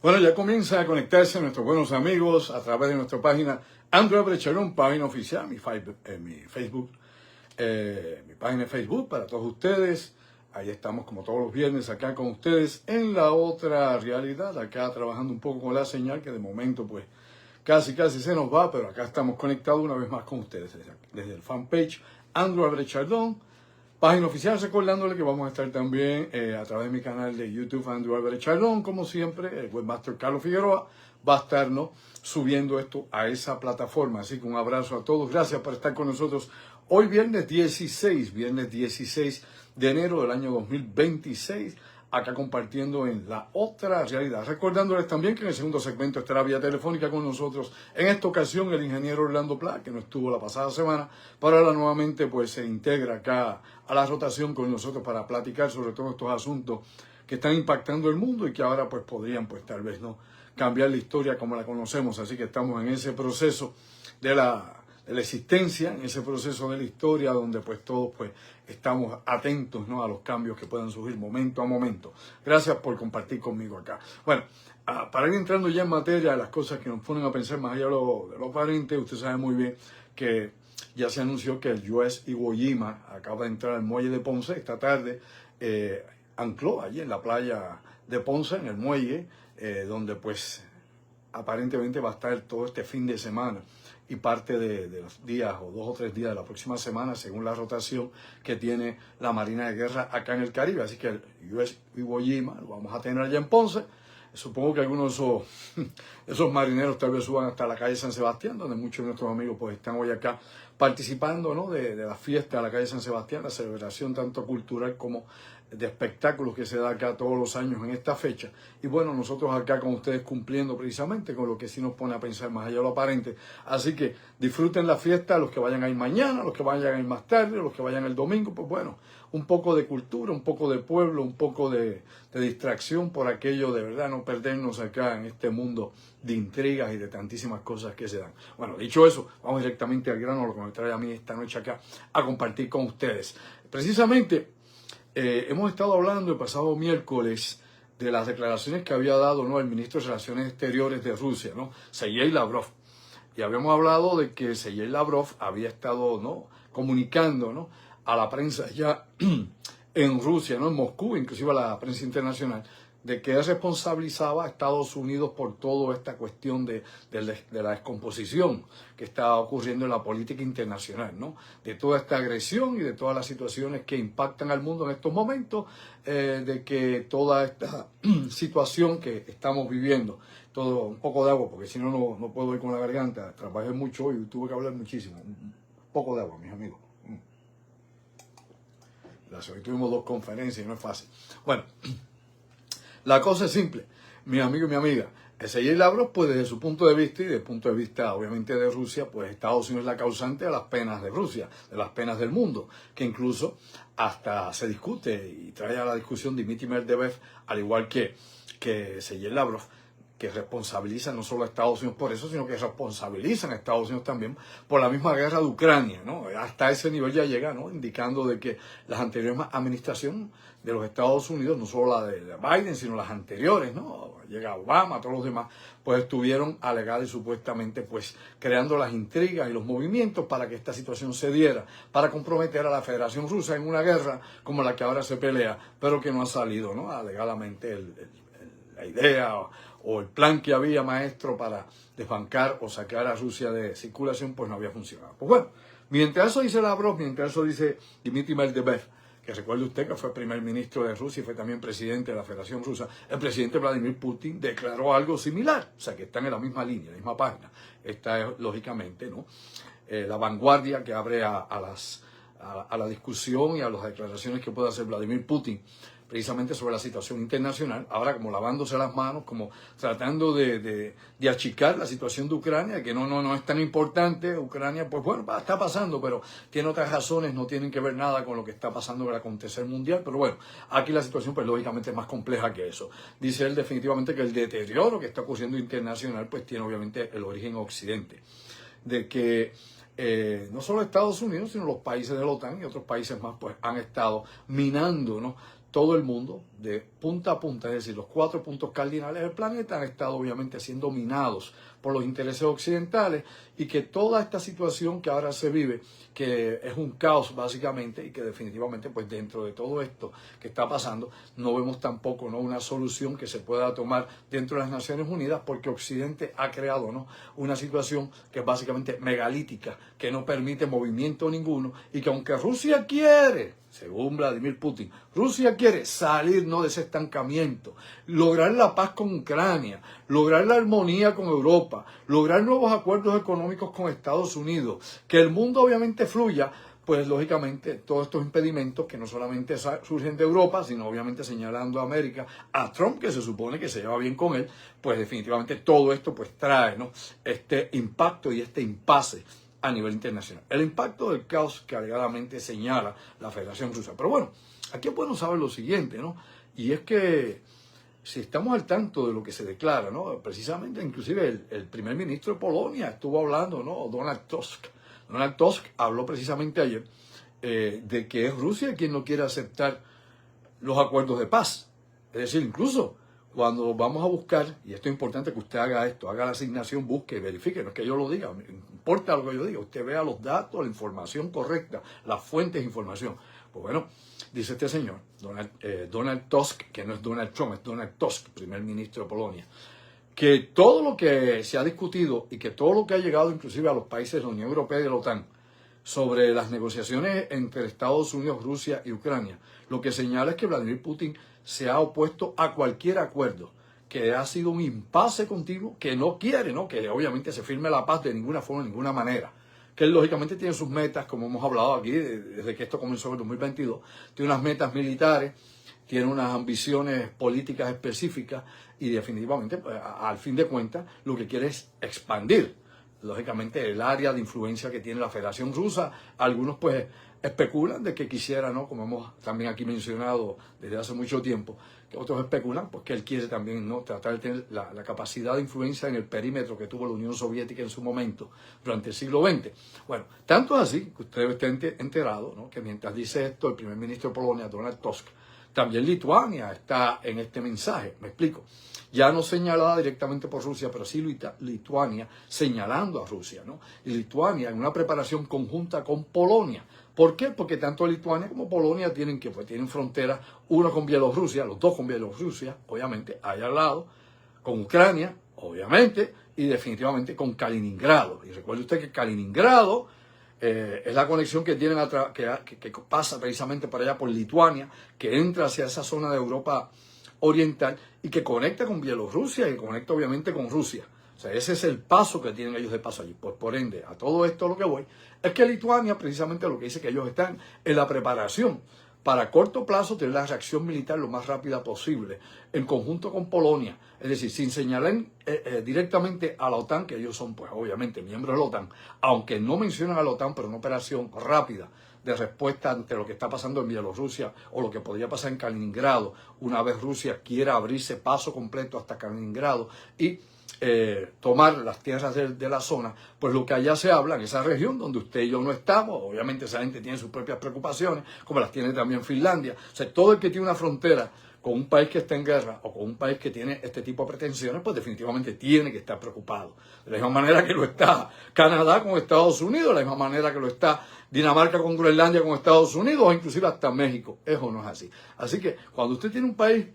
Bueno, ya comienza a conectarse nuestros buenos amigos a través de nuestra página Andrew Everett Chardon, página oficial, mi Facebook, mi página de Facebook para todos ustedes. Ahí estamos como todos los viernes acá con ustedes en la otra realidad, acá trabajando un poco con la señal que de momento pues casi se nos va, pero acá estamos conectados una vez más con ustedes desde el fanpage Andrew Everett Chardon. Página oficial, recordándole que vamos a estar también a través de mi canal de YouTube, Andrew Everett Chardon, como siempre, el webmaster Carlos Figueroa va a estarnos subiendo esto a esa plataforma. Así que un abrazo a todos, gracias por estar con nosotros hoy viernes 16 de enero del año 2026, acá compartiendo en la otra realidad. Recordándoles también que en el segundo segmento estará vía telefónica con nosotros, en esta ocasión el ingeniero Orlando Pla, que no estuvo la pasada semana, pero ahora nuevamente pues se integra acá a la rotación con nosotros para platicar sobre todos estos asuntos que están impactando el mundo y que ahora pues podrían pues tal vez no cambiar la historia como la conocemos. Así que estamos en ese proceso de la existencia, en ese proceso de la historia donde pues todos pues estamos atentos, ¿no?, a los cambios que puedan surgir momento a momento. Gracias por compartir conmigo acá. Bueno, para ir entrando ya en materia de las cosas que nos ponen a pensar más allá de lo aparente, usted sabe muy bien que ya se anunció que el USS Iwo Jima acaba de entrar al muelle de Ponce esta tarde, ancló allí en la playa de Ponce, en el muelle, donde pues aparentemente va a estar todo este fin de semana y parte de los días o 2 o 3 días de la próxima semana, según la rotación que tiene la Marina de Guerra acá en el Caribe. Así que el USS Iwo Jima lo vamos a tener allá en Ponce. Supongo que algunos de esos marineros tal vez suban hasta la calle San Sebastián, donde muchos de nuestros amigos pues están hoy acá participando, ¿no?, de la fiesta de la calle San Sebastián, la celebración tanto cultural como de espectáculos que se da acá todos los años en esta fecha. Y bueno, nosotros acá con ustedes cumpliendo precisamente con lo que sí nos pone a pensar más allá de lo aparente. Así que disfruten la fiesta, los que vayan a ir mañana, los que vayan a ir más tarde, los que vayan el domingo, pues bueno, un poco de cultura, un poco de pueblo, un poco de distracción por aquello de verdad, no perdernos acá en este mundo de intrigas y de tantísimas cosas que se dan. Bueno, dicho eso, vamos directamente al grano, lo que me trae a mí esta noche acá a compartir con ustedes. Precisamente, hemos estado hablando el pasado miércoles de las declaraciones que había dado, ¿no?, el ministro de Relaciones Exteriores de Rusia, ¿no?, Sergei Lavrov. Y habíamos hablado de que Sergei Lavrov había estado, ¿no?, comunicando, ¿no?, a la prensa ya en Rusia, ¿no?, en Moscú, inclusive a la prensa internacional, de que él responsabilizaba a Estados Unidos por toda esta cuestión de la descomposición que está ocurriendo en la política internacional, ¿no?, de toda esta agresión y de todas las situaciones que impactan al mundo en estos momentos, de que toda esta situación que estamos viviendo, todo un poco de agua, porque si no, no puedo ir con la garganta, trabajé mucho hoy y tuve que hablar muchísimo, un poco de agua, mis amigos. Hoy tuvimos 2 conferencias y no es fácil. Bueno, la cosa es simple, mi amigo y mi amiga. Sergei Lavrov, pues desde su punto de vista y desde el punto de vista obviamente de Rusia, pues Estados Unidos es la causante de las penas de Rusia, de las penas del mundo, que incluso hasta se discute y trae a la discusión Dmitry Medvedev, al igual que Sergei Lavrov, que responsabilizan no solo a Estados Unidos por eso, sino que responsabilizan a Estados Unidos también por la misma guerra de Ucrania, ¿no? Hasta ese nivel ya llega, ¿no?, indicando de que las anteriores administraciones de los Estados Unidos, no solo la de Biden, sino las anteriores, ¿no?, llega Obama, todos los demás, pues estuvieron alegada y supuestamente pues creando las intrigas y los movimientos para que esta situación se diera, para comprometer a la Federación Rusa en una guerra como la que ahora se pelea, pero que no ha salido, ¿no?, alegadamente la idea o el plan que había, maestro, para desbancar o sacar a Rusia de circulación, pues no había funcionado. Pues bueno, mientras eso dice Lavrov, mientras eso dice Dmitry Medvedev, que recuerde usted que fue primer ministro de Rusia y fue también presidente de la Federación Rusa, el presidente Vladimir Putin declaró algo similar, o sea que están en la misma línea, en la misma página. Esta es, lógicamente, ¿no?, la vanguardia que abre a la discusión y a las declaraciones que pueda hacer Vladimir Putin precisamente sobre la situación internacional, ahora como lavándose las manos, como tratando de achicar la situación de Ucrania, que no es tan importante. Ucrania, pues bueno, está pasando, pero tiene otras razones, no tienen que ver nada con lo que está pasando en el acontecer mundial, pero bueno, aquí la situación pues lógicamente es más compleja que eso. Dice él definitivamente que el deterioro que está ocurriendo internacional pues tiene obviamente el origen occidente, de que no solo Estados Unidos, sino los países de la OTAN y otros países más pues han estado minando, ¿no?, todo el mundo, de punta a punta, es decir, los 4 puntos cardinales del planeta han estado obviamente siendo dominados por los intereses occidentales y que toda esta situación que ahora se vive, que es un caos básicamente y que definitivamente pues dentro de todo esto que está pasando no vemos tampoco una solución que se pueda tomar dentro de las Naciones Unidas porque Occidente ha creado una situación que es básicamente megalítica, que no permite movimiento ninguno y que aunque Rusia quiere, según Vladimir Putin, Rusia quiere salir de ese estancamiento, lograr la paz con Ucrania, lograr la armonía con Europa, lograr nuevos acuerdos económicos con Estados Unidos, que el mundo obviamente fluya, pues lógicamente todos estos impedimentos que no solamente surgen de Europa, sino obviamente señalando a América, a Trump que se supone que se lleva bien con él, pues definitivamente todo esto pues trae este impacto y este impasse a nivel internacional. El impacto del caos que alegadamente señala la Federación Rusa. Pero bueno, aquí es bueno saber lo siguiente, y es que si estamos al tanto de lo que se declara, precisamente inclusive el primer ministro de Polonia estuvo hablando, Donald Tusk. Donald Tusk habló precisamente ayer de que es Rusia quien no quiere aceptar los acuerdos de paz. Es decir, incluso cuando vamos a buscar, y esto es importante que usted haga esto, haga la asignación, busque y verifique, no es que yo lo diga, no importa lo que yo diga, usted vea los datos, la información correcta, las fuentes de información. Pues bueno, dice este señor, Donald Tusk, que no es Donald Trump, es Donald Tusk, primer ministro de Polonia, que todo lo que se ha discutido y que todo lo que ha llegado inclusive a los países de la Unión Europea y de la OTAN sobre las negociaciones entre Estados Unidos, Rusia y Ucrania, lo que señala es que Vladimir Putin se ha opuesto a cualquier acuerdo, que ha sido un impasse continuo, que no quiere, que obviamente se firme la paz de ninguna forma, de ninguna manera, que él lógicamente tiene sus metas, como hemos hablado aquí, desde que esto comenzó en el 2022, tiene unas metas militares, tiene unas ambiciones políticas específicas y definitivamente, pues, al fin de cuentas, lo que quiere es expandir, lógicamente, el área de influencia que tiene la Federación Rusa. Algunos pues especulan de que quisiera, como hemos también aquí mencionado desde hace mucho tiempo, que otros especulan pues que él quiere también tratar de tener la capacidad de influencia en el perímetro que tuvo la Unión Soviética en su momento durante el siglo XX. Bueno, tanto es así que usted esté enterado, que mientras dice esto el primer ministro de Polonia, Donald Tusk, también Lituania está en este mensaje. Me explico. Ya no señalada directamente por Rusia, pero sí Lituania señalando a Rusia, Y Lituania en una preparación conjunta con Polonia. ¿Por qué? Porque tanto Lituania como Polonia tienen fronteras, uno con Bielorrusia, los dos con Bielorrusia, obviamente, allá al lado, con Ucrania, obviamente, y definitivamente con Kaliningrado. Y recuerde usted que Kaliningrado es la conexión que tienen que pasa precisamente para allá por Lituania, que entra hacia esa zona de Europa oriental y que conecta con Bielorrusia y conecta obviamente con Rusia. O sea, ese es el paso que tienen ellos de paso allí. Por ende, a todo esto lo que voy es que Lituania precisamente lo que dice que ellos están en la preparación para a corto plazo tener la reacción militar lo más rápida posible, en conjunto con Polonia, es decir, sin señalar directamente a la OTAN, que ellos son pues obviamente miembros de la OTAN, aunque no mencionan a la OTAN, pero una operación rápida de respuesta ante lo que está pasando en Bielorrusia o lo que podría pasar en Kaliningrado, una vez Rusia quiera abrirse paso completo hasta Kaliningrado y tomar las tierras de la zona, pues lo que allá se habla en esa región donde usted y yo no estamos, obviamente esa gente tiene sus propias preocupaciones, como las tiene también Finlandia. O sea, todo el que tiene una frontera con un país que está en guerra o con un país que tiene este tipo de pretensiones, pues definitivamente tiene que estar preocupado. De la misma manera que lo está Canadá con Estados Unidos, de la misma manera que lo está Dinamarca con Groenlandia con Estados Unidos, o inclusive hasta México. Eso no es así. Así que cuando usted tiene un país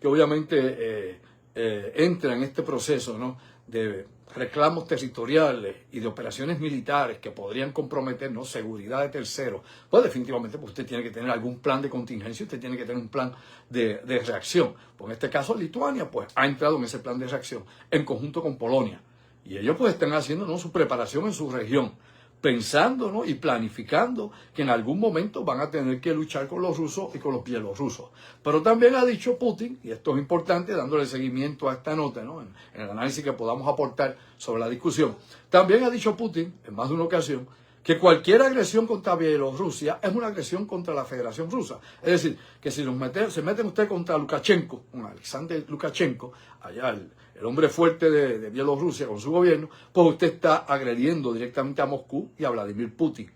que obviamente entra en este proceso de reclamos territoriales y de operaciones militares que podrían comprometer seguridad de terceros, pues definitivamente pues usted tiene que tener algún plan de contingencia, usted tiene que tener un plan de reacción. Pues en este caso Lituania pues ha entrado en ese plan de reacción en conjunto con Polonia y ellos pues están haciendo su preparación en su región, pensando y planificando que en algún momento van a tener que luchar con los rusos y con los bielorrusos. Pero también ha dicho Putin, y esto es importante, dándole seguimiento a esta nota, en el análisis que podamos aportar sobre la discusión, también ha dicho Putin, en más de una ocasión, que cualquier agresión contra Bielorrusia es una agresión contra la Federación Rusa. Es decir, que si se meten usted contra Lukashenko, Alexander Lukashenko, allá el hombre fuerte de Bielorrusia con su gobierno, pues usted está agrediendo directamente a Moscú y a Vladimir Putin.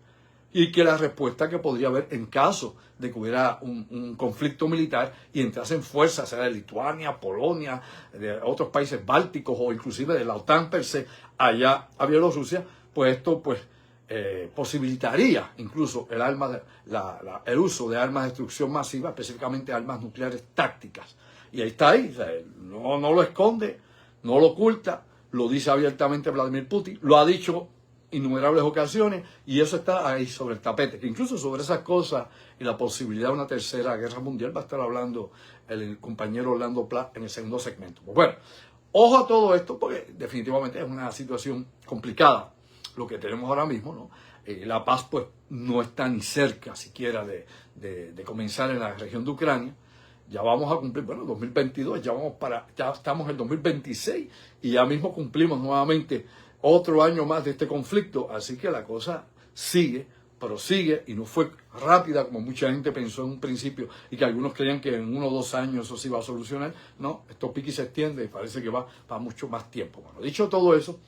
y que la respuesta que podría haber en caso de que hubiera un conflicto militar y entrasen fuerzas, sea de Lituania, Polonia, de otros países bálticos o inclusive de la OTAN per se, allá a Bielorrusia, pues esto posibilitaría incluso el uso de armas de destrucción masiva, específicamente armas nucleares tácticas. Y ahí está, o sea, no lo esconde, no lo oculta, lo dice abiertamente Vladimir Putin, lo ha dicho innumerables ocasiones, y eso está ahí sobre el tapete, que incluso sobre esas cosas y la posibilidad de una tercera guerra mundial va a estar hablando el compañero Orlando Platt en el segundo segmento. Pues bueno, ojo a todo esto, porque definitivamente es una situación complicada lo que tenemos ahora mismo, ¿no? La paz pues no está ni cerca siquiera de comenzar en la región de Ucrania. Ya vamos a cumplir, 2022, ya estamos en el 2026 y ya mismo cumplimos nuevamente otro año más de este conflicto, así que la cosa prosigue y no fue rápida como mucha gente pensó en un principio y que algunos creían que en 1 o 2 años eso se iba a solucionar. No, esto pique y se extiende y parece que va mucho más tiempo. Bueno, dicho todo eso,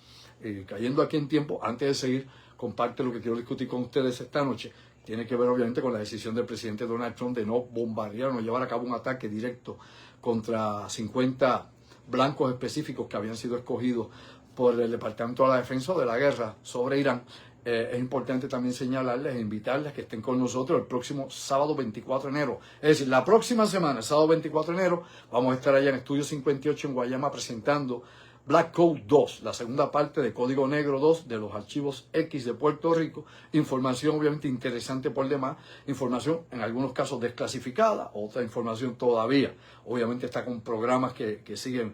cayendo aquí en tiempo, antes de seguir, comparte lo que quiero discutir con ustedes esta noche. Tiene que ver obviamente con la decisión del presidente Donald Trump de no bombardear, no llevar a cabo un ataque directo contra 50 blancos específicos que habían sido escogidos por el Departamento de la Defensa de la guerra sobre Irán. Es importante también señalarles e invitarles a que estén con nosotros el próximo sábado 24 de enero. Es decir, la próxima semana, el sábado 24 de enero, vamos a estar allá en Estudio 58 en Guayama presentando Black Code 2, la segunda parte de Código Negro 2 de los archivos X de Puerto Rico. Información obviamente interesante por demás, información en algunos casos desclasificada, otra información todavía obviamente está con programas que siguen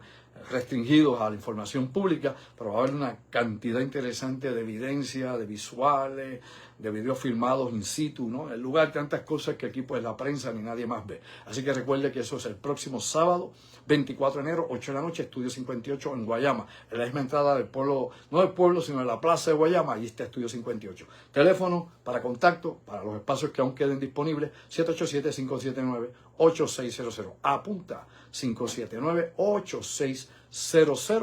restringidos a la información pública, pero va a haber una cantidad interesante de evidencia, de visuales, de videos filmados in situ, ¿no? El lugar, tantas cosas que aquí pues la prensa ni nadie más ve. Así que recuerde que eso es el próximo sábado, 24 de enero, 8 de la noche, Estudio 58 en Guayama. Es la misma entrada del pueblo, no del pueblo, sino de la plaza de Guayama, ahí está Estudio 58. Teléfono para contacto, para los espacios que aún queden disponibles, 787-579-8600. Apunta, 579-8600.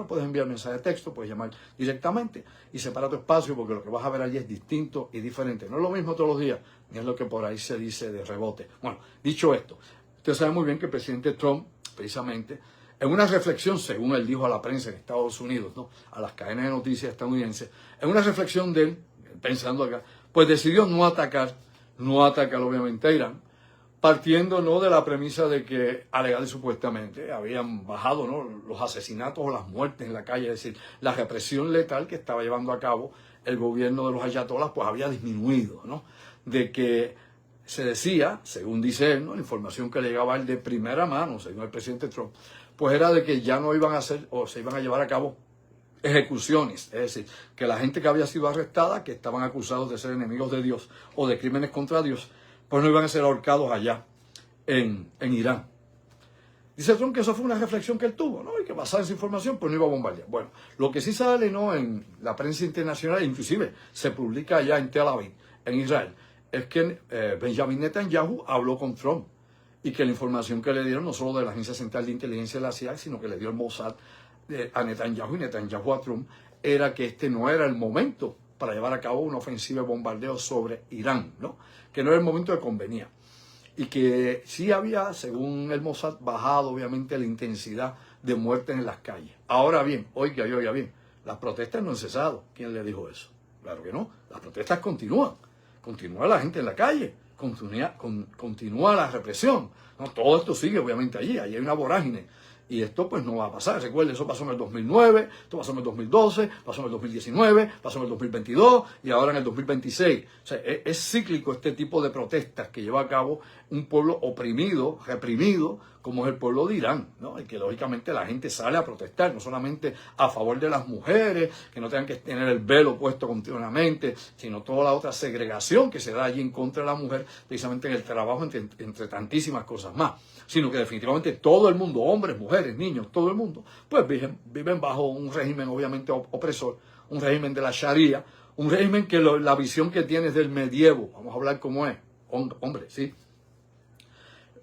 Puedes enviar mensaje de texto, puedes llamar directamente y separa tu espacio, porque lo que vas a ver allí es distinto y diferente. No es lo mismo todos los días, ni es lo que por ahí se dice de rebote. Bueno, dicho esto, usted sabe muy bien que el presidente Trump, precisamente, en una reflexión, según él dijo a la prensa en Estados Unidos, ¿no?, a las cadenas de noticias estadounidenses, en una reflexión de él, pensando acá, pues decidió no atacar obviamente a Irán, partiendo no de la premisa de que alegal y supuestamente habían bajado, ¿no?, los asesinatos o las muertes en la calle, es decir, la represión letal que estaba llevando a cabo el gobierno de los ayatolás pues había disminuido, ¿no?, de que se decía, según dice él, ¿no?, la información que le llegaba a él de primera mano, según el presidente Trump, pues era de que ya no iban a hacer o se iban a llevar a cabo ejecuciones, es decir, que la gente que había sido arrestada, que estaban acusados de ser enemigos de Dios o de crímenes contra Dios, pues no iban a ser ahorcados allá en Irán. Dice Trump que eso fue una reflexión que él tuvo, ¿no?, y que basada en esa información pues no iba a bombardear. Bueno, lo que sí sale, ¿no?, en la prensa internacional, inclusive se publica allá en Tel Aviv, en Israel, es que Benjamin Netanyahu habló con Trump y que la información que le dieron no solo de la Agencia Central de Inteligencia de la CIA, sino que le dio el Mossad a Netanyahu y Netanyahu a Trump, era que este no era el momento para llevar a cabo una ofensiva de bombardeo sobre Irán, ¿no?, que no era el momento que convenía. Y que sí había, según el Mossad, bajado obviamente la intensidad de muertes en las calles. Ahora bien, oiga bien, las protestas no han cesado. ¿Quién le dijo eso? Claro que no, las protestas continúan. Continúa la gente en la calle, continúa la represión. No, todo esto sigue obviamente allí hay una vorágine. Y esto pues no va a pasar. Recuerde, eso pasó en el 2009, esto pasó en el 2012, pasó en el 2019, pasó en el 2022 y ahora en el 2026. O sea, es cíclico este tipo de protestas que lleva a cabo un pueblo oprimido, reprimido, como es el pueblo de Irán, ¿no? Y que lógicamente la gente sale a protestar, no solamente a favor de las mujeres, que no tengan que tener el velo puesto continuamente, sino toda la otra segregación que se da allí en contra de la mujer, precisamente en el trabajo, entre tantísimas cosas más. Sino que definitivamente todo el mundo, hombres, mujeres, niños, todo el mundo, pues viven bajo un régimen obviamente opresor, un régimen de la Sharia, un régimen que la visión que tiene es del medievo. Vamos a hablar como es, hombre, sí.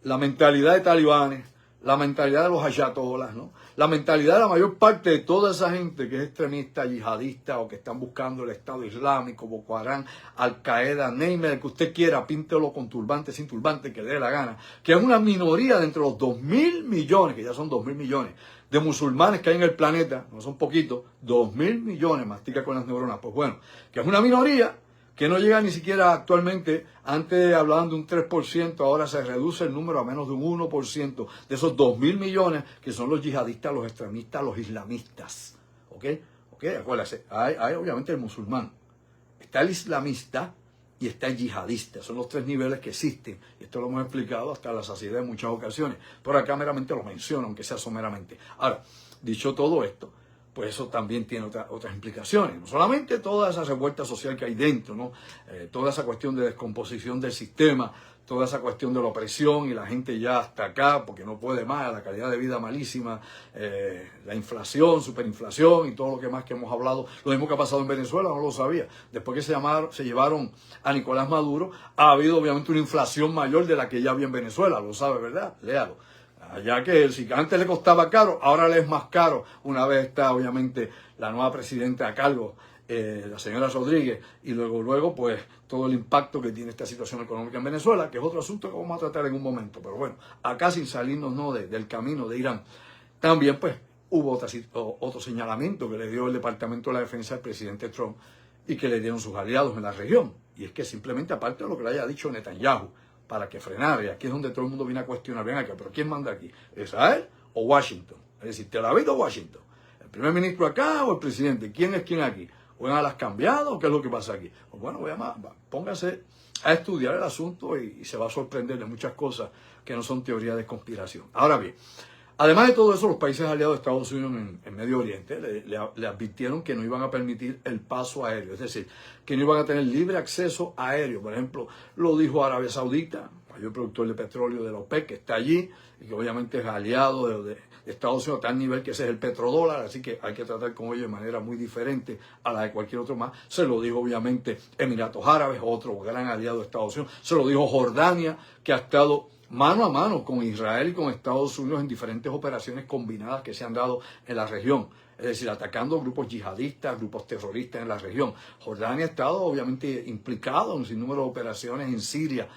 La mentalidad de talibanes, la mentalidad de los ayatolás, ¿no?, la mentalidad de la mayor parte de toda esa gente que es extremista, yihadista o que están buscando el Estado Islámico, Boko Haram, Al-Qaeda, Neymar, el que usted quiera, píntelo con turbante, sin turbante, que le dé la gana, que es una minoría de entre los 2.000 millones, que ya son 2.000 millones, de musulmanes que hay en el planeta, no son poquitos, 2.000 millones, mastica con las neuronas, pues bueno, que es una minoría que no llega ni siquiera actualmente, antes hablaban de un 3%, ahora se reduce el número a menos de un 1% de esos 2.000 millones que son los yihadistas, los extremistas, los islamistas. ¿Ok? Acuérdense, hay obviamente el musulmán, está el islamista y está el yihadista. Son los tres niveles que existen. Y esto lo hemos explicado hasta la saciedad en muchas ocasiones. Por acá meramente lo menciono, aunque sea someramente. Ahora, dicho todo esto, pues eso también tiene otras implicaciones. No solamente toda esa revuelta social que hay dentro, ¿no? Toda esa cuestión de descomposición del sistema, toda esa cuestión de la opresión y la gente ya hasta acá porque no puede más, la calidad de vida malísima, la inflación, superinflación y todo lo que más que hemos hablado. Lo mismo que ha pasado en Venezuela, no lo sabía. Después que se llevaron a Nicolás Maduro, ha habido obviamente una inflación mayor de la que ya había en Venezuela, lo sabe, ¿verdad? Léalo. Ya que si antes le costaba caro, ahora le es más caro, una vez está obviamente la nueva presidenta a cargo, la señora Rodríguez, y luego pues todo el impacto que tiene esta situación económica en Venezuela, que es otro asunto que vamos a tratar en un momento. Pero bueno, acá sin salirnos no del camino de Irán, también pues hubo otro señalamiento que le dio el Departamento de la Defensa al presidente Trump y que le dieron sus aliados en la región. Y es que simplemente, aparte de lo que le haya dicho Netanyahu, para que frenara, y aquí es donde todo el mundo viene a cuestionar, ven acá, pero ¿quién manda aquí? ¿Israel o Washington? Es decir, ¿Tel Aviv o Washington? ¿El primer ministro acá o el presidente? ¿Quién es quién aquí? ¿O en alas cambiado o qué es lo que pasa aquí? Pues bueno, póngase a estudiar el asunto y se va a sorprender de muchas cosas que no son teorías de conspiración. Ahora bien, además de todo eso, los países aliados de Estados Unidos en Medio Oriente le advirtieron que no iban a permitir el paso aéreo, es decir, que no iban a tener libre acceso aéreo. Por ejemplo, lo dijo Arabia Saudita, mayor productor de petróleo de la OPEC, que está allí y que obviamente es aliado de Estados Unidos a tal nivel que ese es el petrodólar, así que hay que tratar con ellos de manera muy diferente a la de cualquier otro más. Se lo dijo obviamente Emiratos Árabes, otro gran aliado de Estados Unidos. Se lo dijo Jordania, que ha estado mano a mano con Israel y con Estados Unidos en diferentes operaciones combinadas que se han dado en la región. Es decir, atacando grupos yihadistas, grupos terroristas en la región. Jordania ha estado obviamente implicado en un sinnúmero de operaciones en Siria,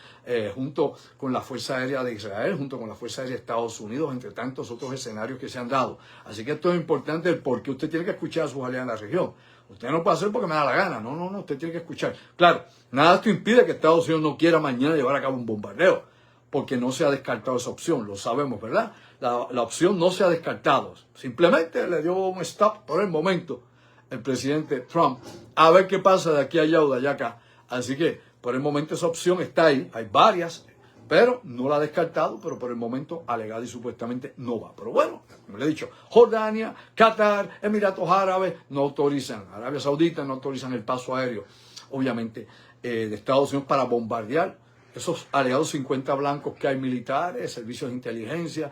junto con la Fuerza Aérea de Israel, junto con la Fuerza Aérea de Estados Unidos, entre tantos otros escenarios que se han dado. Así que esto es importante porque usted tiene que escuchar a sus aliados en la región. Usted no puede hacer porque me da la gana. No, usted tiene que escuchar. Claro, nada de esto impide que Estados Unidos no quiera mañana llevar a cabo un bombardeo, porque no se ha descartado esa opción, lo sabemos, ¿verdad? La opción no se ha descartado. Simplemente le dio un stop por el momento el presidente Trump a ver qué pasa de aquí a allá o de allá acá. Así que por el momento esa opción está ahí. Hay varias, pero no la ha descartado, pero por el momento alegada y supuestamente no va. Pero bueno, como le he dicho, Jordania, Qatar, Emiratos Árabes no autorizan, Arabia Saudita no autorizan el paso aéreo, obviamente, de Estados Unidos para bombardear esos aliados 50 blancos que hay militares, servicios de inteligencia,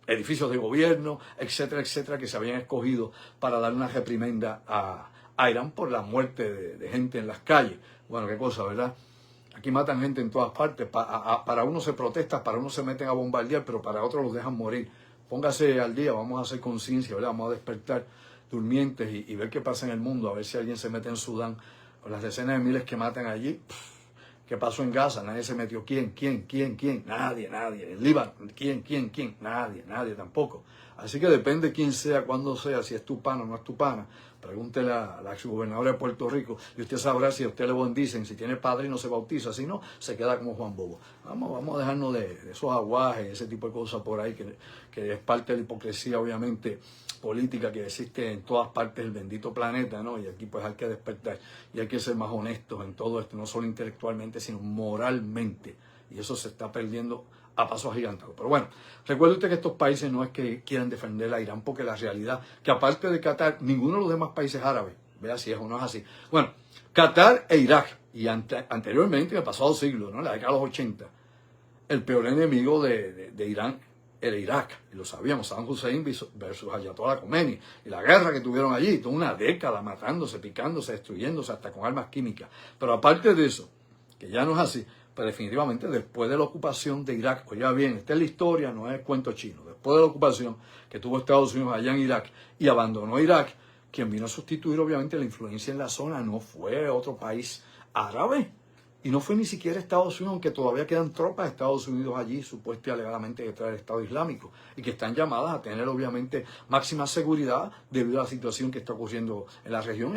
edificios de gobierno, etcétera, etcétera, que se habían escogido para dar una reprimenda a Irán por la muerte de gente en las calles. Bueno, qué cosa, ¿verdad? Aquí matan gente en todas partes. Para unos se protesta, para unos se meten a bombardear, pero para otros los dejan morir. Póngase al día, vamos a hacer conciencia, ¿verdad? Vamos a despertar durmientes y ver qué pasa en el mundo, a ver si alguien se mete en Sudán, con las decenas de miles que matan allí. ¿Qué pasó en Gaza? Nadie se metió. ¿Quién? Nadie. En Líbano, ¿quién? Nadie tampoco. Así que depende quién sea, cuándo sea, si es tu pana o no es tu pana. Pregúntele a la exgobernadora de Puerto Rico y usted sabrá si a usted le bendicen, si tiene padre y no se bautiza, si no, se queda como Juan Bobo. Vamos a dejarnos de esos aguajes, ese tipo de cosas por ahí, que es parte de la hipocresía, obviamente, política que existe en todas partes del bendito planeta, ¿no? Y aquí pues hay que despertar y hay que ser más honestos en todo esto, no solo intelectualmente, sino moralmente. Y eso se está perdiendo a pasos agigantados. Pero bueno, recuerde usted que estos países no es que quieran defender a Irán, porque la realidad, que aparte de Qatar, ninguno de los demás países árabes, vea si es o no es así. Bueno, Qatar e Irak, y anteriormente, en el pasado siglo, ¿no? En la década de los 80, el peor enemigo de Irán era Irak, y lo sabíamos, Saddam Hussein versus Ayatollah Khomeini, y la guerra que tuvieron allí, toda una década matándose, picándose, destruyéndose, hasta con armas químicas. Pero aparte de eso, que ya no es así, Pero definitivamente después de la ocupación de Irak, oiga bien, esta es la historia, no es cuento chino, después de la ocupación que tuvo Estados Unidos allá en Irak y abandonó Irak, quien vino a sustituir obviamente la influencia en la zona no fue otro país árabe, y no fue ni siquiera Estados Unidos, aunque todavía quedan tropas de Estados Unidos allí, supuestamente y alegadamente detrás del Estado Islámico, y que están llamadas a tener obviamente máxima seguridad debido a la situación que está ocurriendo en la región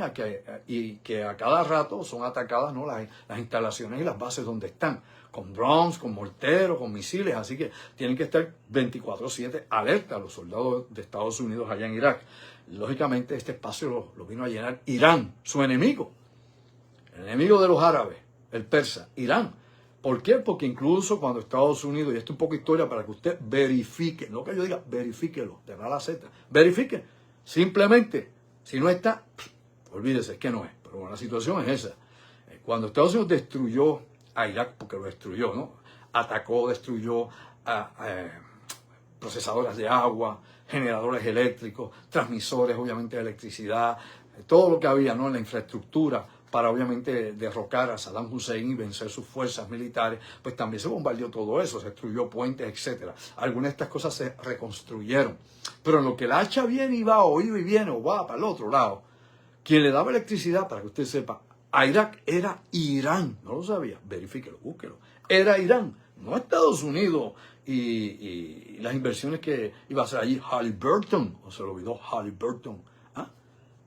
y que a cada rato son atacadas, ¿no?, las instalaciones y las bases donde están, con drones, con morteros, con misiles, así que tienen que estar 24/7 alerta a los soldados de Estados Unidos allá en Irak. Lógicamente este espacio lo vino a llenar Irán, su enemigo, el enemigo de los árabes, el persa, Irán. ¿Por qué? Porque incluso cuando Estados Unidos, y esto es un poco historia para que usted verifique, no que yo diga, verifíquelo, de la Z, verifique, simplemente, si no está, olvídese, es que no es. Pero bueno, la situación es esa. Cuando Estados Unidos destruyó a Irak, porque lo destruyó, ¿no? Atacó, destruyó procesadoras de agua, generadores eléctricos, transmisores, obviamente, de electricidad, todo lo que había, ¿no?, en la infraestructura para obviamente derrocar a Saddam Hussein y vencer sus fuerzas militares, pues también se bombardeó todo eso, se destruyó puentes, etc. Algunas de estas cosas se reconstruyeron. Pero en lo que la hacha viene y va, o iba y viene, o va para el otro lado, quien le daba electricidad, para que usted sepa, a Irak era Irán. No lo sabía, verifíquelo, búsquelo. Era Irán, no Estados Unidos y las inversiones que iba a hacer allí Halliburton, o se lo olvidó Halliburton.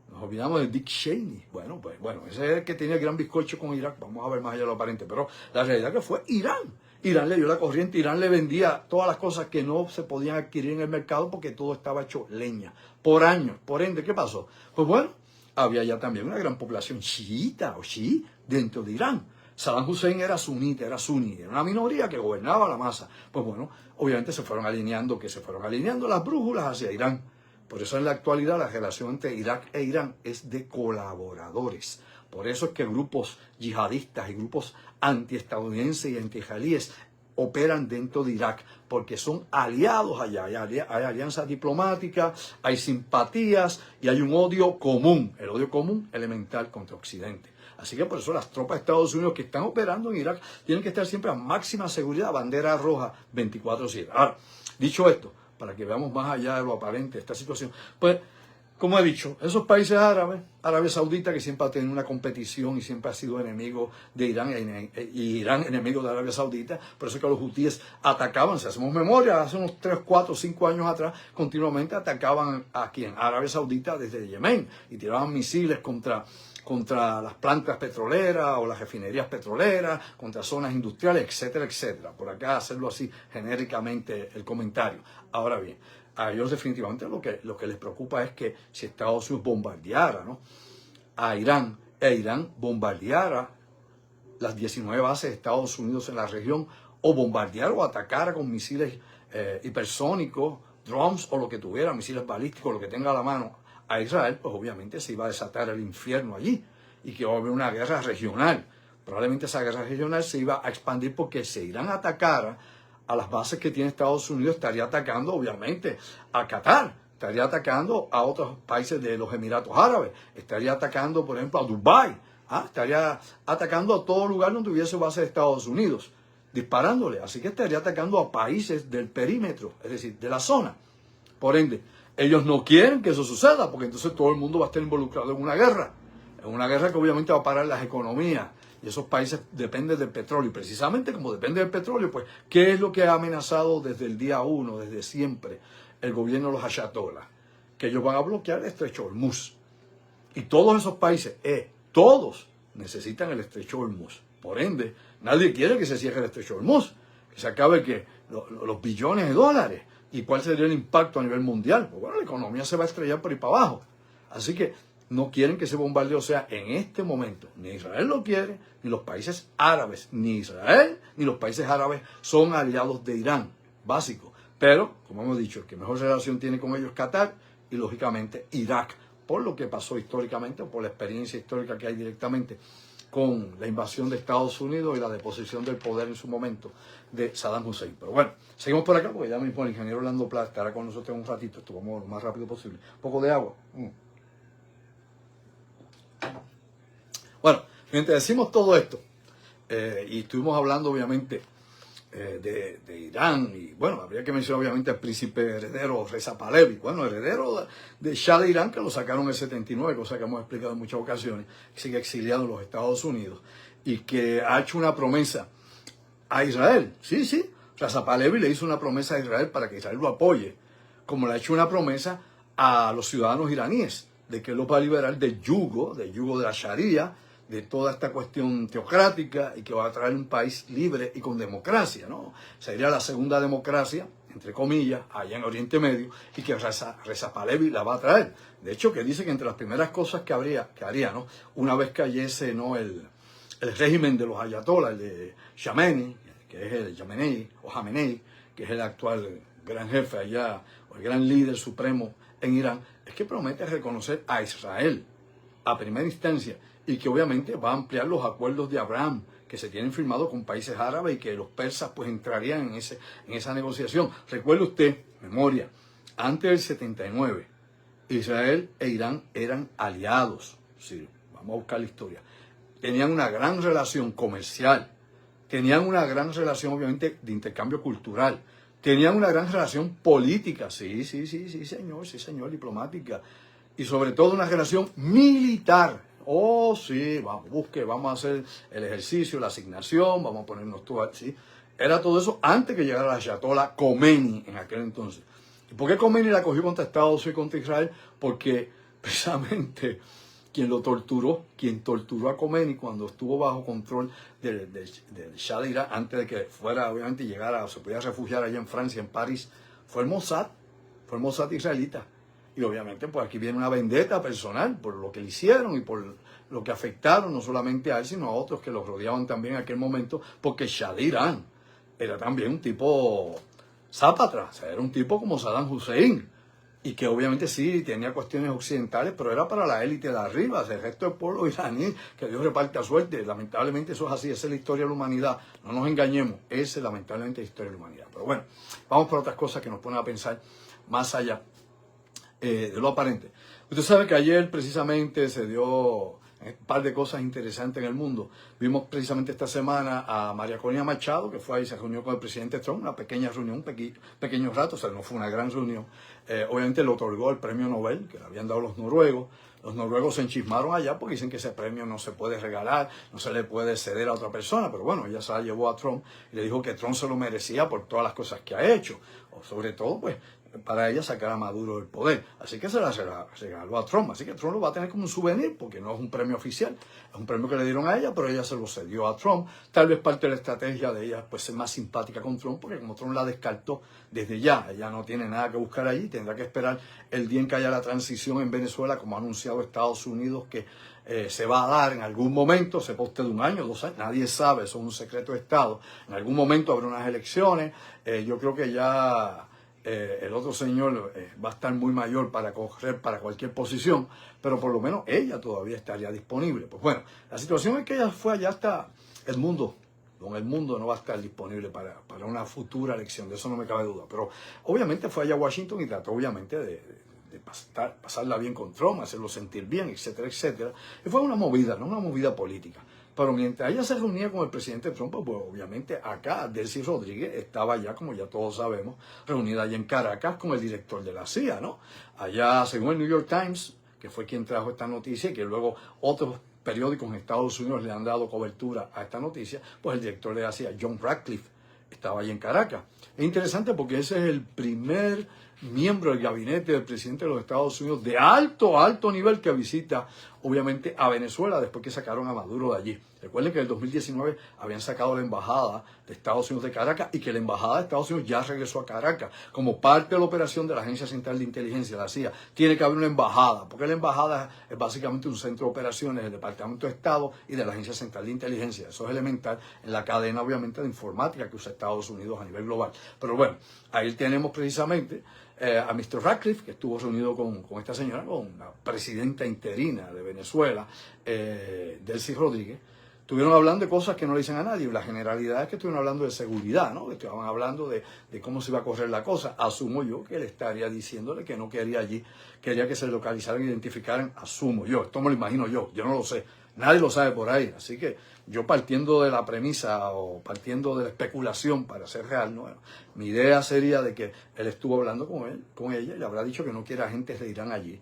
Nos olvidamos de Dick Cheney. Bueno, ese es el que tenía el gran bizcocho con Irak. Vamos a ver más allá de lo aparente. Pero la realidad que fue Irán. Irán le dio la corriente, Irán le vendía todas las cosas que no se podían adquirir en el mercado porque todo estaba hecho leña. Por años. Por ende, ¿qué pasó? Pues bueno, había ya también una gran población chiita o chií dentro de Irán. Saddam Hussein era sunita, era suní, era una minoría que gobernaba la masa. Pues bueno, obviamente se fueron alineando las brújulas hacia Irán. Por eso en la actualidad la relación entre Irak e Irán es de colaboradores. Por eso es que grupos yihadistas y grupos antiestadounidenses y anti-israelíes operan dentro de Irak, porque son aliados allá. Hay alianzas diplomáticas, hay simpatías y hay un odio común, el odio común elemental contra Occidente. Así que por eso las tropas de Estados Unidos que están operando en Irak tienen que estar siempre a máxima seguridad, bandera roja 24/7. Ahora, dicho esto, para que veamos más allá de lo aparente de esta situación, pues, como he dicho, esos países árabes, Arabia Saudita, que siempre ha tenido una competición y siempre ha sido enemigo de Irán, y Irán enemigo de Arabia Saudita, por eso es que los hutíes atacaban, si hacemos memoria, hace unos 3, 4, 5 años atrás, continuamente atacaban aquí en Arabia Saudita desde Yemen, y tiraban misiles contra las plantas petroleras o las refinerías petroleras, contra zonas industriales, etcétera, etcétera. Por acá hacerlo así genéricamente el comentario. Ahora bien, a ellos definitivamente lo que les preocupa es que si Estados Unidos bombardeara, ¿no?, a Irán, e Irán bombardeara las 19 bases de Estados Unidos en la región, o bombardeara o atacara con misiles hipersónicos, drones o lo que tuviera, misiles balísticos, lo que tenga a la mano, a Israel, pues obviamente se iba a desatar el infierno allí y que iba a haber una guerra regional. Probablemente esa guerra regional se iba a expandir porque si Irán atacara a las bases que tiene Estados Unidos, estaría atacando obviamente a Qatar, estaría atacando a otros países de los Emiratos Árabes, estaría atacando por ejemplo a Dubái, estaría atacando a todo lugar donde hubiese base de Estados Unidos, disparándole. Así que estaría atacando a países del perímetro, es decir, de la zona. Por ende, ellos no quieren que eso suceda, porque entonces todo el mundo va a estar involucrado en una guerra que obviamente va a parar las economías, y esos países dependen del petróleo, y precisamente como depende del petróleo, pues, ¿qué es lo que ha amenazado desde el día 1, desde siempre, el gobierno de los ayatolás? Que ellos van a bloquear el estrecho de Hormuz, y todos esos países, todos necesitan el estrecho de Hormuz. Por ende, nadie quiere que se cierre el estrecho de Hormuz, que se acabe los billones de dólares. ¿Y cuál sería el impacto a nivel mundial? Pues bueno, la economía se va a estrellar por ahí para abajo. Así que no quieren que ese bombardeo sea en este momento. Ni Israel lo quiere, ni los países árabes. Ni Israel, ni los países árabes son aliados de Irán, básico. Pero, como hemos dicho, el que mejor relación tiene con ellos es Qatar y, lógicamente, Irak, por lo que pasó históricamente, o por la experiencia histórica que hay directamente con la invasión de Estados Unidos y la deposición del poder en su momento de Saddam Hussein. Pero bueno, seguimos por acá porque ya mismo el ingeniero Orlando Plata estará con nosotros en un ratito. Esto vamos lo más rápido posible. Un poco de agua. Bueno, mientras decimos todo esto, Y estuvimos hablando obviamente de Irán, y bueno, habría que mencionar obviamente al príncipe heredero Reza Pahlavi, bueno, heredero de Shah de Irán, que lo sacaron en el 79, cosa que hemos explicado en muchas ocasiones, que sigue exiliado en los Estados Unidos y que ha hecho una promesa a Israel. Sí, Reza Pahlavi le hizo una promesa a Israel para que Israel lo apoye, como le ha hecho una promesa a los ciudadanos iraníes, de que él los va a liberar del yugo de la Sharia, de toda esta cuestión teocrática, y que va a traer un país libre y con democracia, ¿no? Sería la segunda democracia, entre comillas, allá en Oriente Medio, y que Reza Pahlavi la va a traer. De hecho, que dice que entre las primeras cosas que haría, ¿no? Una vez cayese, ¿no?, el régimen de los ayatolás, el de Khamenei, que es el Jamenei, que es el actual gran jefe allá, o el gran líder supremo en Irán, es que promete reconocer a Israel a primera instancia, y que obviamente va a ampliar los acuerdos de Abraham que se tienen firmados con países árabes, y que los persas pues entrarían en esa negociación. Recuerde usted, memoria, antes del 79, Israel e Irán eran aliados. Sí, vamos a buscar la historia. Tenían una gran relación comercial, tenían una gran relación obviamente de intercambio cultural, tenían una gran relación política, sí, señor, diplomática, y sobre todo una relación militar. Oh, sí, vamos a hacer el ejercicio, la asignación, vamos a ponernos todo así. Era todo eso antes que llegara la Ayatollah Khomeini en aquel entonces. ¿Y por qué Khomeini la cogió contra Estados Unidos y contra Israel? Porque precisamente quien torturó a Khomeini cuando estuvo bajo control del Shah de Irán, antes de que fuera, obviamente, llegara o se pudiera refugiar allá en Francia, en París, fue el Mossad israelita. Y obviamente pues aquí viene una vendetta personal por lo que le hicieron y por lo que afectaron no solamente a él, sino a otros que lo rodeaban también en aquel momento, porque Shah de Irán era también un tipo zápatra, o sea, era un tipo como Saddam Hussein, y que obviamente sí tenía cuestiones occidentales, pero era para la élite de arriba, o sea, el resto del pueblo iraní, que Dios reparta suerte. Lamentablemente eso es así, esa es la historia de la humanidad, no nos engañemos, esa es lamentablemente la historia de la humanidad. Pero bueno, vamos por otras cosas que nos ponen a pensar más allá de lo aparente. Usted sabe que ayer precisamente se dio un par de cosas interesantes en el mundo. Vimos precisamente esta semana a María Corina Machado, que fue ahí, se reunió con el presidente Trump, una pequeña reunión, un pequeño rato, o sea, no fue una gran reunión. Obviamente le otorgó el premio Nobel, que le habían dado los noruegos. Los noruegos se enchismaron allá porque dicen que ese premio no se puede regalar, no se le puede ceder a otra persona, pero bueno, ella se la llevó a Trump y le dijo que Trump se lo merecía por todas las cosas que ha hecho, o sobre todo, pues, para ella sacar a Maduro del poder. Así que se la regaló a Trump. Así que Trump lo va a tener como un souvenir, porque no es un premio oficial, es un premio que le dieron a ella, pero ella se lo cedió a Trump. Tal vez parte de la estrategia de ella pues ser más simpática con Trump, porque como Trump la descartó desde ya, ella no tiene nada que buscar allí, tendrá que esperar el día en que haya la transición en Venezuela, como ha anunciado Estados Unidos que se va a dar en algún momento, sepa usted, de 1 año, 2 años, nadie sabe, eso es un secreto de Estado. En algún momento habrá unas elecciones, yo creo que ya el otro señor va a estar muy mayor para correr para cualquier posición, pero por lo menos ella todavía estaría disponible. Pues bueno, la situación es que ella fue allá hasta el mundo. El mundo no va a estar disponible para una futura elección, de eso no me cabe duda. Pero obviamente fue allá a Washington y trató obviamente de pasarla bien con Trump, hacerlo sentir bien, etcétera, etcétera. Y fue una movida, no una movida política. Pero mientras ella se reunía con el presidente Trump, pues obviamente acá Delcy Rodríguez estaba ya, como ya todos sabemos, reunida allá en Caracas con el director de la CIA, ¿no? Allá, según el New York Times, que fue quien trajo esta noticia, y que luego otros periódicos en Estados Unidos le han dado cobertura a esta noticia, pues el director de la CIA, John Ratcliffe, estaba allí en Caracas. Es interesante porque ese es el primer miembro del gabinete del presidente de los Estados Unidos de alto nivel que visita, obviamente, a Venezuela después que sacaron a Maduro de allí. Recuerden que en el 2019 habían sacado la embajada de Estados Unidos de Caracas y que la embajada de Estados Unidos ya regresó a Caracas como parte de la operación de la Agencia Central de Inteligencia, la CIA. Tiene que haber una embajada, porque la embajada es básicamente un centro de operaciones del Departamento de Estado y de la Agencia Central de Inteligencia. Eso es elemental en la cadena, obviamente, de informática que usa Estados Unidos a nivel global. Pero bueno, ahí tenemos precisamente a Mr. Ratcliffe, que estuvo reunido con esta señora, con la presidenta interina de Venezuela, Delcy Rodríguez. Estuvieron hablando de cosas que no le dicen a nadie. La generalidad es que estuvieron hablando de seguridad, ¿no? Estaban hablando de cómo se iba a correr la cosa. Asumo yo que él estaría diciéndole que no quería allí, quería que se localizaran e identificaran. Asumo yo, esto me lo imagino yo no lo sé. Nadie lo sabe por ahí. Así que yo partiendo de la premisa o partiendo de la especulación para ser real, ¿no? Mi idea sería de que él estuvo hablando con ella y le habrá dicho que no quiere agentes de Irán allí,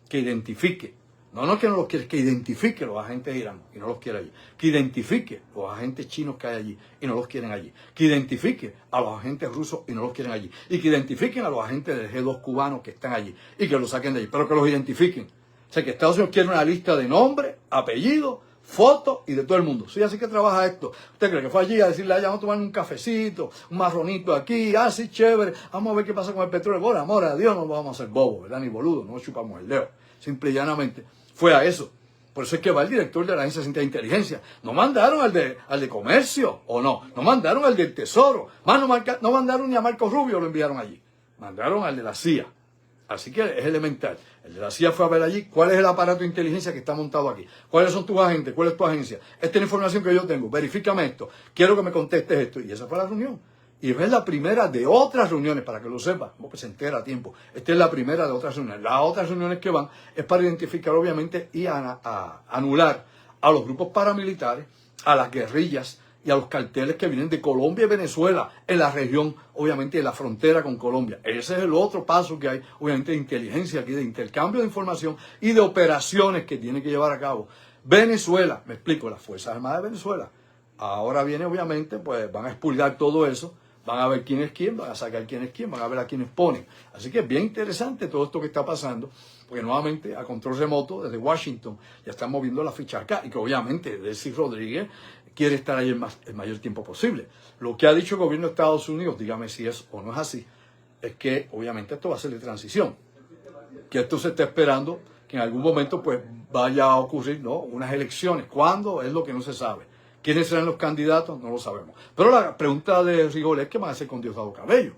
que identifique. No que no los quiere, que identifique los agentes de Irán y no los quiere allí. Que identifique los agentes chinos que hay allí y no los quieren allí. Que identifique a los agentes rusos y no los quieren allí. Y que identifiquen a los agentes del G2 cubanos que están allí y que los saquen de allí, pero que los identifiquen. O sea, que Estados Unidos quiere una lista de nombres, apellidos, fotos y de todo el mundo. Sí, así que trabaja esto. ¿Usted cree que fue allí a decirle, vamos a tomar un cafecito, un marronito aquí, sí, chévere, vamos a ver qué pasa con el petróleo? Por amor a Dios, no vamos a hacer bobos, ¿verdad? Ni boludos, no chupamos el dedo. Simple y llanamente fue a eso. Por eso es que va el director de la Agencia de Inteligencia. No mandaron al de Comercio, ¿o no? No mandaron al del Tesoro. Más no mandaron ni a Marcos Rubio, lo enviaron allí. Mandaron al de la CIA. Así que es elemental. El de la CIA fue a ver allí cuál es el aparato de inteligencia que está montado aquí. ¿Cuáles son tus agentes? ¿Cuál es tu agencia? Esta es la información que yo tengo. Verifícame esto. Quiero que me contestes esto. Y esa fue la reunión. Y es la primera de otras reuniones, para que lo sepa, porque se entera a tiempo. Esta es la primera de otras reuniones. Las otras reuniones que van es para identificar, obviamente, y a anular a los grupos paramilitares, a las guerrillas y a los carteles que vienen de Colombia y Venezuela, en la región, obviamente, de la frontera con Colombia. Ese es el otro paso que hay, obviamente, de inteligencia aquí, de intercambio de información y de operaciones que tiene que llevar a cabo Venezuela. Me explico, las Fuerzas Armadas de Venezuela. Ahora viene, obviamente, pues van a expulgar todo eso. Van a ver quién es quién, van a sacar quién es quién, van a ver a quiénes ponen. Así que es bien interesante todo esto que está pasando, porque nuevamente a control remoto desde Washington ya están moviendo la ficha acá y que obviamente Delcy Rodríguez quiere estar ahí el mayor tiempo posible. Lo que ha dicho el gobierno de Estados Unidos, dígame si es o no es así, es que obviamente esto va a ser de transición, que esto se está esperando que en algún momento pues vaya a ocurrir, ¿no?, unas elecciones. ¿Cuándo? Es lo que no se sabe. ¿Quiénes serán los candidatos? No lo sabemos. Pero la pregunta de Rigol es: ¿qué van a hacer con Diosdado Cabello?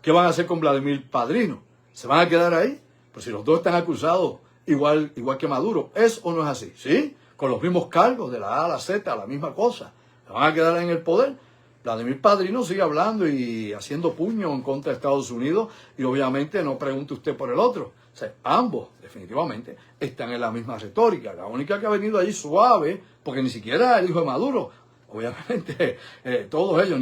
¿Qué van a hacer con Vladimir Padrino? ¿Se van a quedar ahí? Pues si los dos están acusados igual que Maduro, ¿es o no es así? ¿Sí? Con los mismos cargos, de la A a la Z, la misma cosa. ¿Se van a quedar ahí en el poder? Vladimir Padrino sigue hablando y haciendo puño en contra de Estados Unidos y obviamente no pregunte usted por el otro. O sea, ambos definitivamente están en la misma retórica. La única que ha venido ahí suave, porque ni siquiera el hijo de Maduro, obviamente todos ellos,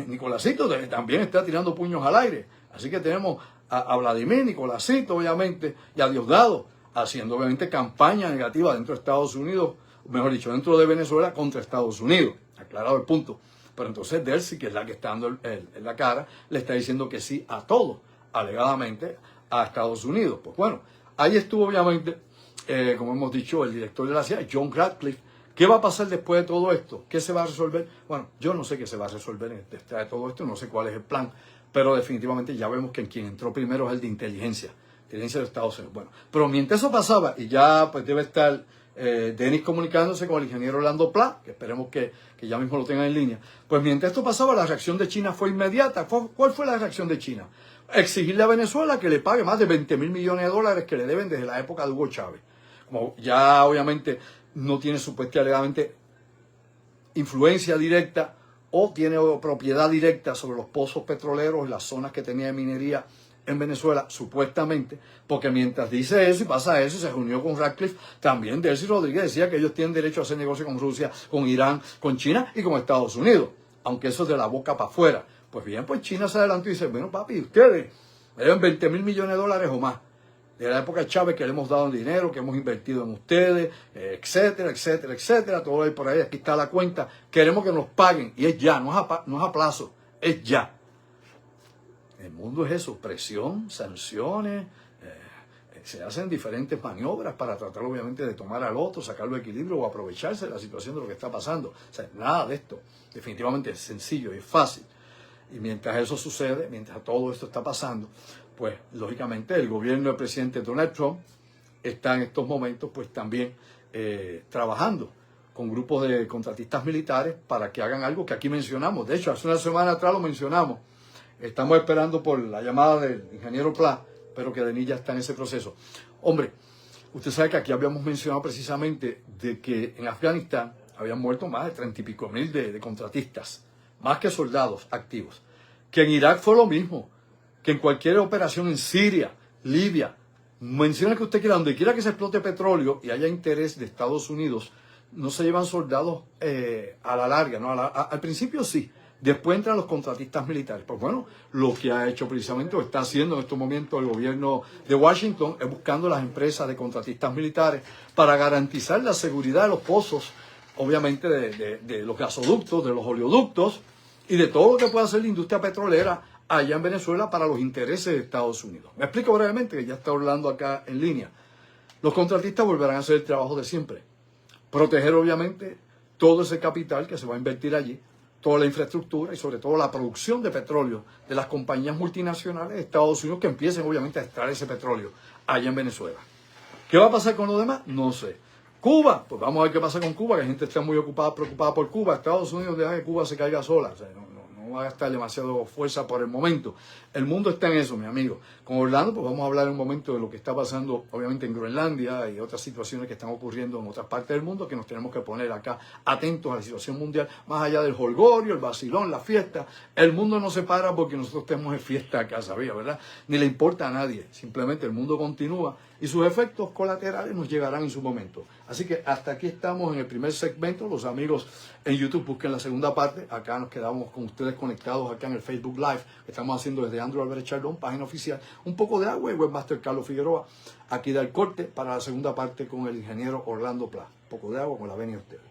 Nicolásito también está tirando puños al aire. Así que tenemos a Vladimir, Nicolásito obviamente, y a Diosdado haciendo obviamente campaña negativa dentro de Estados Unidos, mejor dicho, dentro de Venezuela contra Estados Unidos. Aclarado el punto. Pero entonces Delcy, que es la que está dando en la cara, le está diciendo que sí a todo, alegadamente, a Estados Unidos. Pues bueno, ahí estuvo obviamente, como hemos dicho, el director de la CIA, John Ratcliffe. ¿Qué va a pasar después de todo esto? ¿Qué se va a resolver? Bueno, yo no sé qué se va a resolver detrás de todo esto, no sé cuál es el plan, pero definitivamente ya vemos que quien entró primero es el de inteligencia de Estados Unidos. Bueno, pero mientras eso pasaba, y ya pues debe estar Denis comunicándose con el ingeniero Orlando Pla, que esperemos que ya mismo lo tengan en línea, pues mientras esto pasaba, la reacción de China fue inmediata. ¿Cuál fue la reacción de China? Exigirle a Venezuela que le pague más de 20 mil millones de dólares que le deben desde la época de Hugo Chávez. Como ya obviamente no tiene supuestamente alegadamente influencia directa o tiene propiedad directa sobre los pozos petroleros, las zonas que tenía de minería en Venezuela, supuestamente, porque mientras dice eso y pasa eso, se reunió con Ratcliffe, también Delcy Rodríguez decía que ellos tienen derecho a hacer negocio con Rusia, con Irán, con China y con Estados Unidos, aunque eso es de la boca para afuera. Pues bien, pues China se adelantó y dice: bueno, papi, ustedes me deben 20 mil millones de dólares o más, de la época de Chávez, que le hemos dado dinero, que hemos invertido en ustedes, etcétera, etcétera, etcétera, todo ahí por ahí, aquí está la cuenta, queremos que nos paguen, y es ya, no es a plazo, es ya. El mundo es eso, presión, sanciones, se hacen diferentes maniobras para tratar obviamente de tomar al otro, sacarlo de equilibrio o aprovecharse de la situación de lo que está pasando. O sea, nada de esto definitivamente es sencillo y es fácil. Y mientras eso sucede, mientras todo esto está pasando, pues lógicamente el gobierno del presidente Donald Trump está en estos momentos pues también trabajando con grupos de contratistas militares para que hagan algo que aquí mencionamos. De hecho, hace una semana atrás lo mencionamos. Estamos esperando por la llamada del ingeniero Pla, pero que Denis ya está en ese proceso. Hombre, usted sabe que aquí habíamos mencionado precisamente de que en Afganistán habían muerto más de 30 y pico mil de contratistas, más que soldados activos. Que en Irak fue lo mismo, que en cualquier operación en Siria, Libia, Menciona que usted quiera, donde quiera que se explote petróleo y haya interés de Estados Unidos, no se llevan soldados a la larga, ¿no? Al principio sí, después entran los contratistas militares. Pues bueno, lo que ha hecho precisamente o está haciendo en estos momentos el gobierno de Washington es buscando las empresas de contratistas militares para garantizar la seguridad de los pozos, obviamente de los gasoductos, de los oleoductos y de todo lo que pueda hacer la industria petrolera allá en Venezuela para los intereses de Estados Unidos. Me explico brevemente, que ya está hablando acá en línea. Los contratistas volverán a hacer el trabajo de siempre. Proteger, obviamente, todo ese capital que se va a invertir allí, toda la infraestructura y sobre todo la producción de petróleo de las compañías multinacionales de Estados Unidos que empiecen, obviamente, a extraer ese petróleo allá en Venezuela. ¿Qué va a pasar con los demás? No sé. Cuba, pues vamos a ver qué pasa con Cuba, que la gente está muy preocupada por Cuba. Estados Unidos deja que Cuba se caiga sola. O sea, no va a gastar demasiado fuerza por el momento. El mundo está en eso, mi amigo. Con Orlando, pues vamos a hablar un momento de lo que está pasando, obviamente, en Groenlandia y otras situaciones que están ocurriendo en otras partes del mundo, que nos tenemos que poner acá atentos a la situación mundial, más allá del jolgorio, el vacilón, la fiesta. El mundo no se para porque nosotros tenemos en fiesta acá, ¿sabía, verdad? Ni le importa a nadie. Simplemente el mundo continúa y sus efectos colaterales nos llegarán en su momento. Así que hasta aquí estamos en el primer segmento. Los amigos en YouTube busquen la segunda parte. Acá nos quedamos con ustedes conectados acá en el Facebook Live que estamos haciendo desde Andrew Álvarez Chardón, página oficial. Un poco de agua y Webmaster Carlos Figueroa. Aquí da el corte para la segunda parte con el ingeniero Orlando Pla. Un poco de agua con la venia a ustedes.